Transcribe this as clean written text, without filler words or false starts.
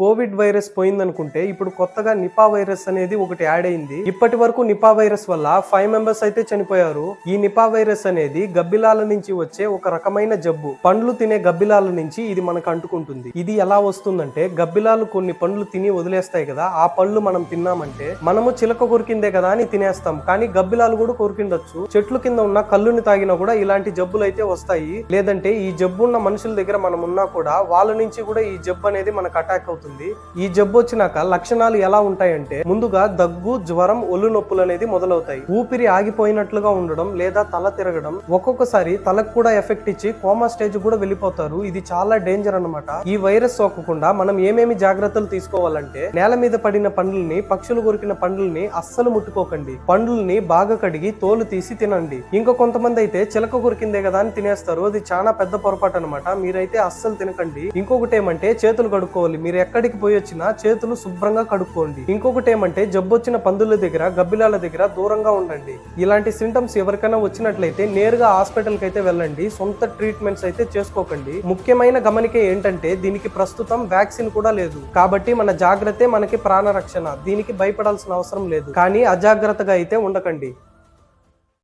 Covid virus పోయిందనుకుంటే ఇప్పుడు కొత్తగా Nipah virus అనేది ఒకటి యాడ్ అయింది. ఇప్పటి వరకు నిపా వైరస్ వల్ల 5 మెంబర్స్ అయితే చనిపోయారు. ఈ నిపా వైరస్ అనేది గబ్బిలాల నుంచి వచ్చే ఒక రకమైన జబ్బు. పండ్లు తినే గబ్బిలాల నుంచి ఇది మనకు అంటుకుంటుంది. ఇది ఎలా వస్తుందంటే, గబ్బిలాలు కొన్ని పండ్లు తిని వదిలేస్తాయి కదా, ఆ పళ్ళు మనం తిన్నామంటే మనము చిలక కొరికిందే కదా అని తినేస్తాం. కానీ గబ్బిలాలు కూడా కొరికిండొచ్చు. చెట్లు కింద ఉన్న కళ్ళుని తాగినా కూడా ఇలాంటి జబ్బులు అయితే వస్తాయి. లేదంటే ఈ జబ్బు ఉన్న మనుషుల దగ్గర మనం ఉన్నా కూడా వాళ్ళ నుంచి కూడా ఈ జబ్బు అనేది మనకు అటాక్ అవుతుంది. ఈ జబ్బు వచ్చినాక లక్షణాలు ఎలా ఉంటాయంటే, ముందుగా దగ్గు, జ్వరం, ఒళ్ళు నొప్పులు అనేది మొదలవుతాయి. ఊపిరి ఆగిపోయినట్లుగా ఉండడం లేదా తల తిరగడం, ఒక్కొక్కసారి తలకు కూడా ఎఫెక్ట్ ఇచ్చి కోమా స్టేజ్ కూడా వెళ్ళిపోతారు. ఇది చాలా డేంజర్ అన్నమాట. ఈ వైరస్ సోకకుండా మనం ఏమేమి జాగ్రత్తలు తీసుకోవాలంటే, నేల మీద పడిన పండ్లని, పక్షులు కొరికిన పండ్లని అస్సలు ముట్టుకోకండి. పండ్లని బాగా కడిగి తోలు తీసి తినండి. ఇంకా కొంతమంది అయితే చిలక కొరికిందే కదా అని తినేస్తారు. అది చాలా పెద్ద పొరపాటు అనమాట. మీరైతే అస్సలు తినకండి. ఇంకొకటి ఏమంటే, చేతులు కడుక్కోవాలి. మీరు ఎక్కడికి పోయి వచ్చినా చేతులు శుభ్రంగా కడుక్కోండి. ఇంకొకటి ఏమంటే, జబ్బు వచ్చిన పందుల దగ్గర, గబ్బిలాల దగ్గర దూరంగా ఉండండి. ఇలాంటి సింటమ్స్ ఎవరికైనా వచ్చినట్లయితే నేరుగా హాస్పిటల్ కి అయితే వెళ్ళండి. సొంత ట్రీట్మెంట్స్ అయితే చేసుకోకండి. ముఖ్యమైన గమనిక ఏంటంటే, దీనికి ప్రస్తుతం వ్యాక్సిన్ కూడా లేదు. కాబట్టి మన జాగ్రత్తే మనకి ప్రాణ రక్షణ. దీనికి భయపడాల్సిన అవసరం లేదు. కానీ అజాగ్రత్తగా అయితే ఉండకండి.